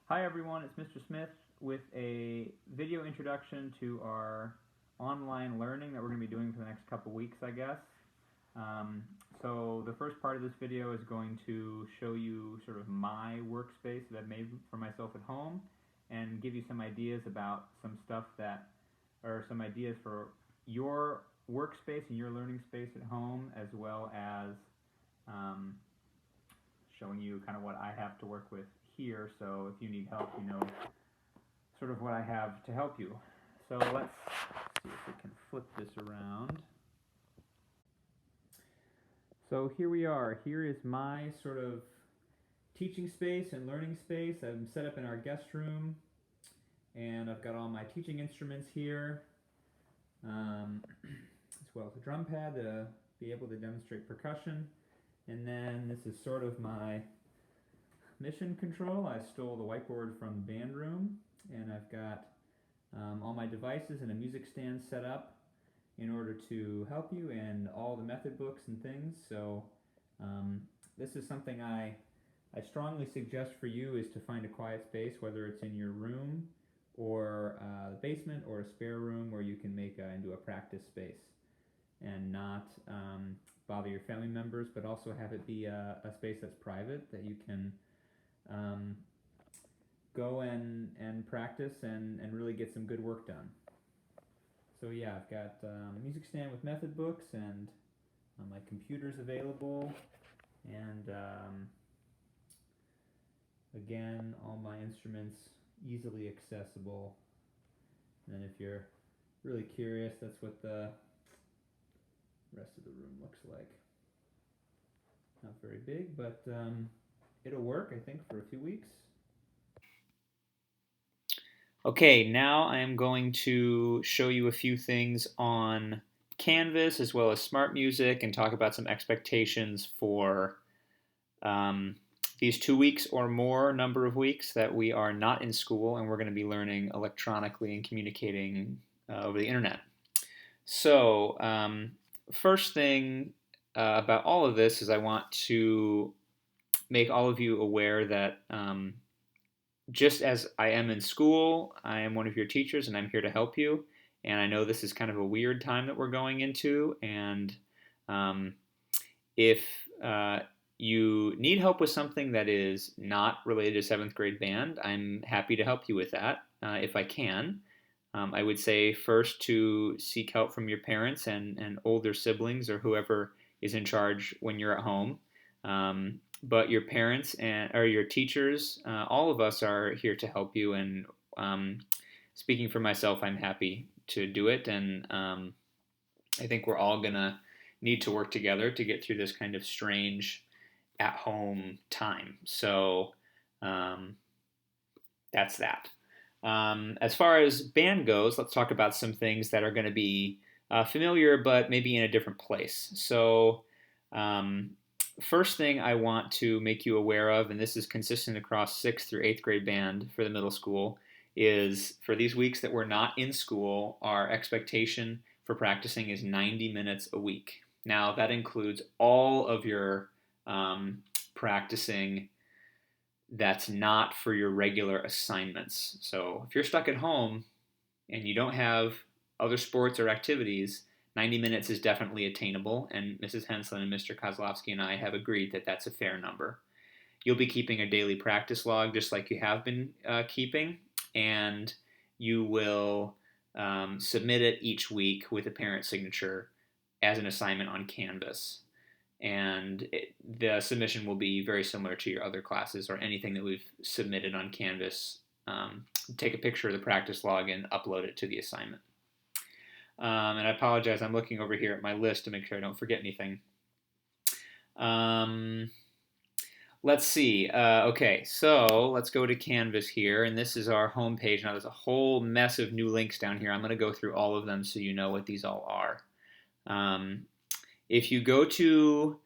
Hi everyone, it's Mr. Smith with a video introduction to our online learning that we're going to be doing for the next couple weeks, I guess. Um, so the first part of this video is going to show you sort of my workspace that I've made for myself at home and give you some ideas about some stuff that, or some ideas for your workspace and your learning space at home, as well as um, showing you kind of what I have to work with here. So if you need help, you know sort of what I have to help you. So let's see if we can flip this around. So here we are. Here is my sort of teaching space and learning space. I'm set up in our guest room, and I've got all my teaching instruments here, as well as a drum pad to be able to demonstrate percussion. And then this is sort of my mission control. I stole the whiteboard from the band room, and I've got all my devices and a music stand set up in order to help you, and all the method books and things. So this is something I strongly suggest for you, is to find a quiet space, whether it's in your room or the basement or a spare room where you can make into a practice space and not bother your family members, but also have it be a space that's private, that you can go and practice and really get some good work done. So yeah, I've got a music stand with method books, and my computer's available, and again, all my instruments easily accessible. And then if you're really curious, that's what the rest of the room looks like. Not very big, but it'll work, I think, for a few weeks. Okay, now I am going to show you a few things on Canvas as well as Smart Music, and talk about some expectations for these 2 weeks or more number of weeks that we are not in school, and we're going to be learning electronically and communicating over the internet. So first thing about all of this is I want to make all of you aware that just as I am in school, I am one of your teachers, and I'm here to help you. And I know this is kind of a weird time that we're going into, and if you need help with something that is not related to 7th grade band, I'm happy to help you with that if I can. I would say first to seek help from your parents and older siblings, or whoever is in charge when you're at home. But your parents or your teachers, all of us are here to help you. And speaking for myself, I'm happy to do it. And I think we're all gonna need to work together to get through this kind of strange at-home time. So that's that. As far as band goes, let's talk about some things that are going to be familiar, but maybe in a different place. So first thing I want to make you aware of, and this is consistent across 6th through 8th grade band for the middle school, is for these weeks that we're not in school, our expectation for practicing is 90 minutes a week. Now, that includes all of your practicing that's not for your regular assignments. So if you're stuck at home and you don't have other sports or activities, 90 minutes is definitely attainable, and Mrs. Henslin and Mr. Kozlowski and I have agreed that that's a fair number. You'll be keeping a daily practice log just like you have been keeping, and you will submit it each week with a parent signature as an assignment on Canvas. And the submission will be very similar to your other classes or anything that we've submitted on Canvas. Take a picture of the practice log and upload it to the assignment. And I apologize, I'm looking over here at my list to make sure I don't forget anything. Let's see. Okay, so let's go to Canvas here, and this is our home page. Now, there's a whole mess of new links down here. I'm going to go through all of them so you know what these all are. If you go to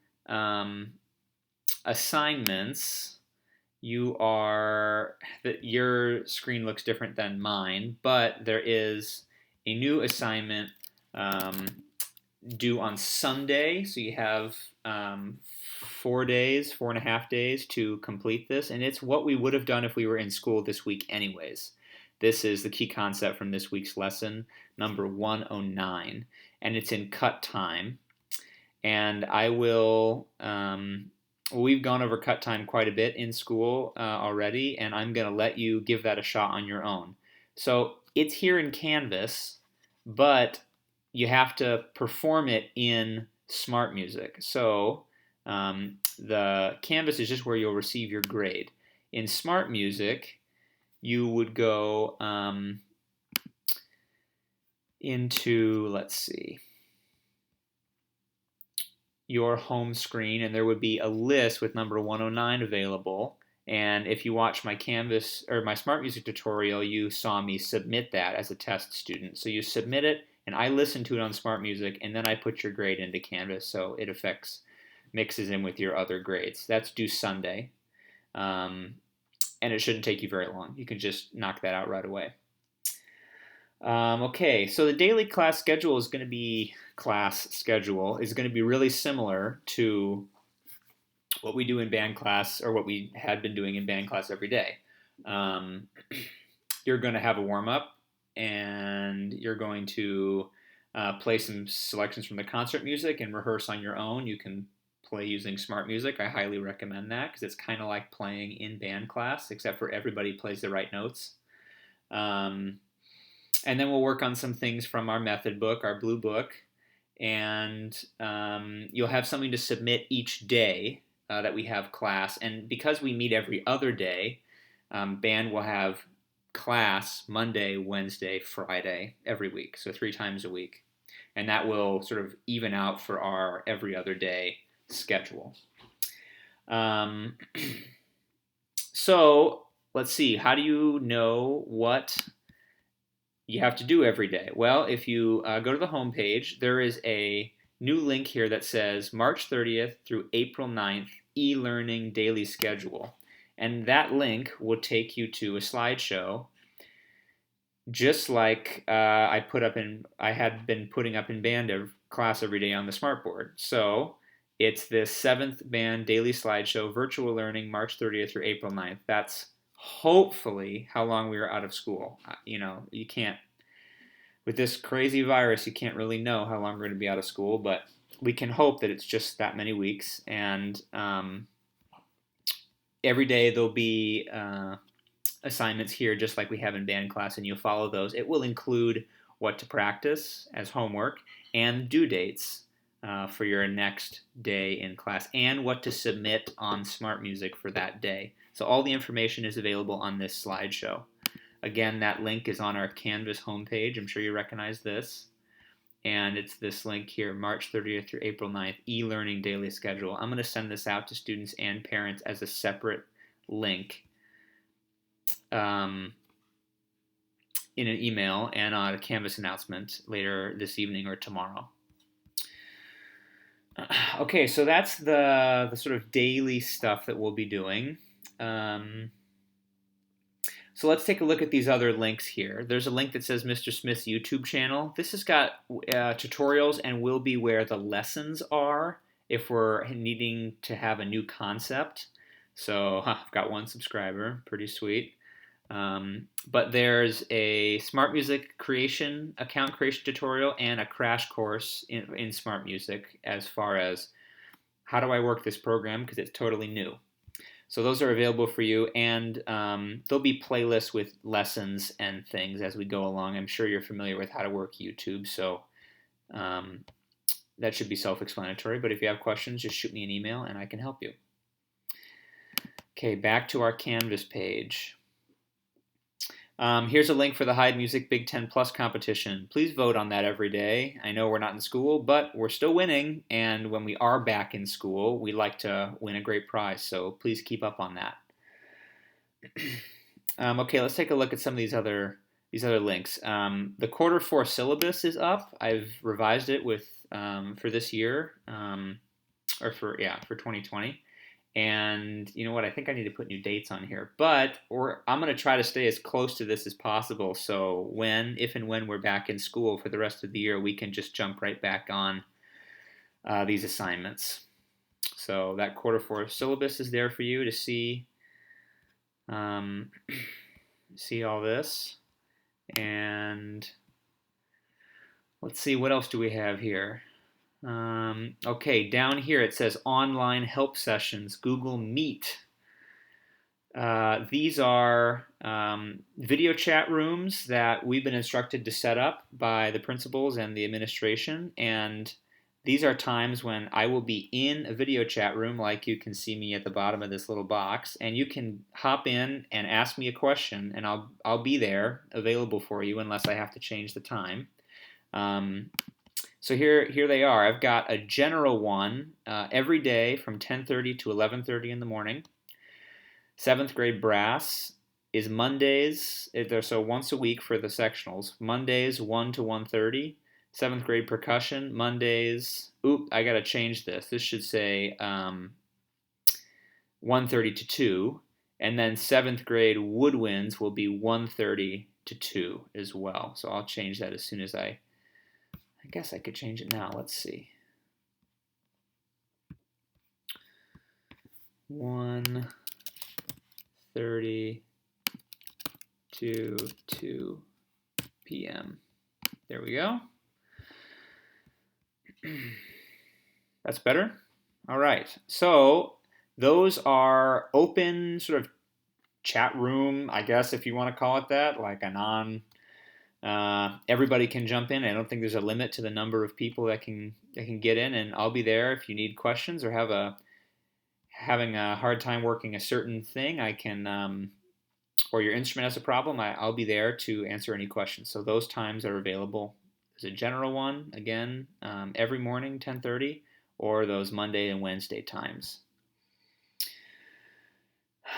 assignments, your screen looks different than mine, but there is a new assignment due on Sunday. So you have 4 and a half days to complete this, and it's what we would have done if we were in school this week anyways. This is the key concept from this week's lesson, number 109, and it's in cut time. And we've gone over cut time quite a bit in school already, and I'm going to let you give that a shot on your own. So it's here in Canvas, but you have to perform it in Smart Music. So the Canvas is just where you'll receive your grade. In Smart Music, you would go into, let's see, your home screen, and there would be a list with number 109 available. And if you watch my Canvas or my Smart Music tutorial, you saw me submit that as a test student. So you submit it, and I listen to it on Smart Music, and then I put your grade into Canvas, so it mixes in with your other grades. That's due Sunday, and it shouldn't take you very long. You can just knock that out right away. Okay, so the daily class schedule is going to be really similar to what we do in band class, or what we had been doing in band class every day. You're going to have a warm-up, and you're going to play some selections from the concert music and rehearse on your own. You can play using Smart Music. I highly recommend that because it's kind of like playing in band class, except for everybody plays the right notes. And then we'll work on some things from our method book, our blue book, and you'll have something to submit each day that we have class. And because we meet every other day, band will have class Monday, Wednesday, Friday every week, so 3 times a week. And that will sort of even out for our every other day schedule. So let's see, how do you know what you have to do every day? Well, if you go to the home page, there is a new link here that says March 30th through April 9th e-learning daily schedule. And that link will take you to a slideshow, just like I had been putting up in band class every day on the smartboard. So it's this 7th band daily slideshow, virtual learning, March 30th through April 9th. That's hopefully how long we are out of school. You can't, with this crazy virus, you can't really know how long we're going to be out of school, but we can hope that it's just that many weeks. And every day there'll be assignments here, just like we have in band class, and you'll follow those. It will include what to practice as homework and due dates for your next day in class, and what to submit on Smart Music for that day. So all the information is available on this slideshow. Again, that link is on our Canvas homepage. I'm sure you recognize this. And it's this link here, March 30th through April 9th, e-learning daily schedule. I'm going to send this out to students and parents as a separate link in an email and on a Canvas announcement later this evening or tomorrow. Okay, so that's the sort of daily stuff that we'll be doing. So let's take a look at these other links here. There's a link that says Mr. Smith's YouTube channel. This has got tutorials and will be where the lessons are if we're needing to have a new concept. So I've got 1 subscriber, pretty sweet. But there's a Smart Music account creation tutorial and a crash course in Smart Music as far as how do I work this program, because it's totally new. So those are available for you, and there'll be playlists with lessons and things as we go along. I'm sure you're familiar with how to work YouTube, so that should be self-explanatory. But if you have questions, just shoot me an email and I can help you. Okay, back to our Canvas page. Here's a link for the Hyde Music Big Ten Plus competition. Please vote on that every day. I know we're not in school, but we're still winning, and when we are back in school, we like to win a great prize, so please keep up on that. Okay, let's take a look at some of these other links. The quarter 4 syllabus is up. I've revised it for this year, for 2020. And you know what? I think I need to put new dates on here. But I'm going to try to stay as close to this as possible. So if and when we're back in school for the rest of the year, we can just jump right back on these assignments. So that Q4 syllabus is there for you to see, see all this. And let's see, what else do we have here? Okay, down here it says online help sessions, Google Meet. These are video chat rooms that we've been instructed to set up by the principals and the administration. And these are times when I will be in a video chat room, like you can see me at the bottom of this little box, and you can hop in and ask me a question, and I'll be there available for you unless I have to change the time. So here they are. I've got a general one every day from 10:30 to 11:30 in the morning. 7th grade brass is Mondays, so once a week for the sectionals. Mondays 1 to 1:30. 7th grade percussion, Mondays, I gotta change this. This should say 1:30 to 2. And then 7th grade woodwinds will be 1:30 to 2 as well. So I'll change that as soon as I guess I could change it now. Let's see. 1:30 to 2 p.m. There we go. That's better. All right. So those are open sort of chat room, I guess, if you want to call it that, like everybody can jump in. I don't think there's a limit to the number of people that can get in, and I'll be there if you need questions or having a hard time working a certain thing. I can, or your instrument has a problem, I'll be there to answer any questions. So those times are available. There's a general one, again, every morning, 10:30, or those Monday and Wednesday times.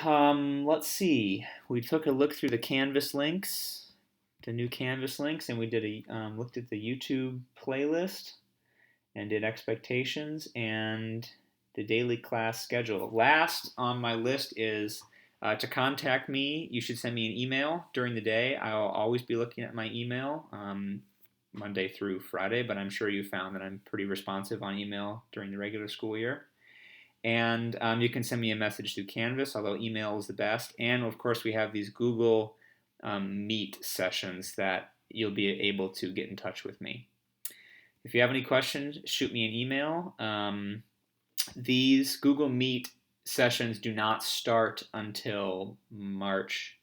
Let's see. We took a look through the Canvas links, the new Canvas links, and we did looked at the YouTube playlist and did expectations and the daily class schedule. Last on my list is to contact me. You should send me an email during the day. I'll always be looking at my email Monday through Friday, but I'm sure you found that I'm pretty responsive on email during the regular school year. And you can send me a message through Canvas, although email is the best. And of course, we have these Google Meet sessions that you'll be able to get in touch with me. If you have any questions, shoot me an email. These Google Meet sessions do not start until March,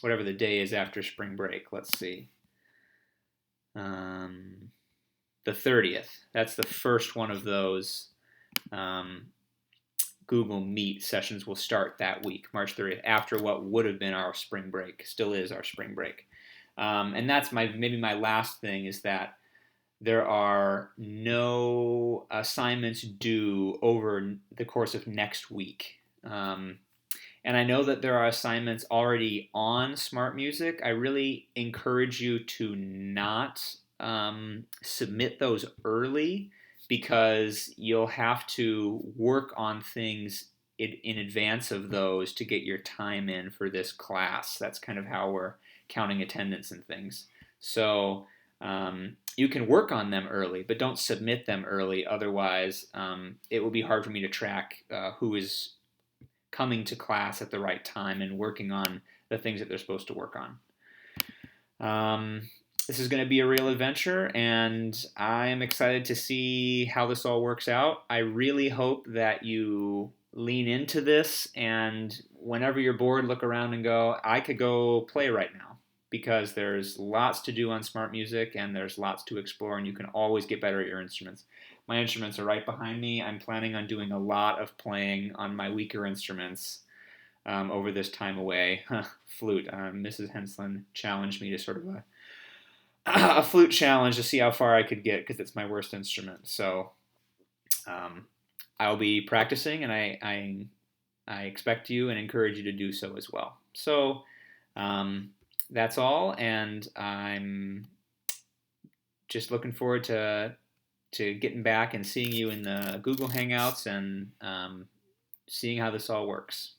whatever the day is after spring break. Let's see. The 30th. That's the first one of those Google Meet sessions will start that week, March 30th, after what would have been our spring break, still is our spring break. And that's maybe my last thing is that there are no assignments due over the course of next week. And I know that there are assignments already on Smart Music. I really encourage you to not submit those early because you'll have to work on things in advance of those to get your time in for this class. That's kind of how we're counting attendance and things. So you can work on them early, but don't submit them early. Otherwise, it will be hard for me to track who is coming to class at the right time and working on the things that they're supposed to work on. This is going to be a real adventure, and I'm excited to see how this all works out. I really hope that you lean into this, and whenever you're bored, look around and go, I could go play right now, because there's lots to do on Smart Music, and there's lots to explore, and you can always get better at your instruments. My instruments are right behind me. I'm planning on doing a lot of playing on my weaker instruments over this time away. Flute. Mrs. Henslin challenged me to sort of a flute challenge to see how far I could get because it's my worst instrument. So I'll be practicing, and I expect you and encourage you to do so as well. So that's all, and I'm just looking forward to getting back and seeing you in the Google Hangouts and seeing how this all works.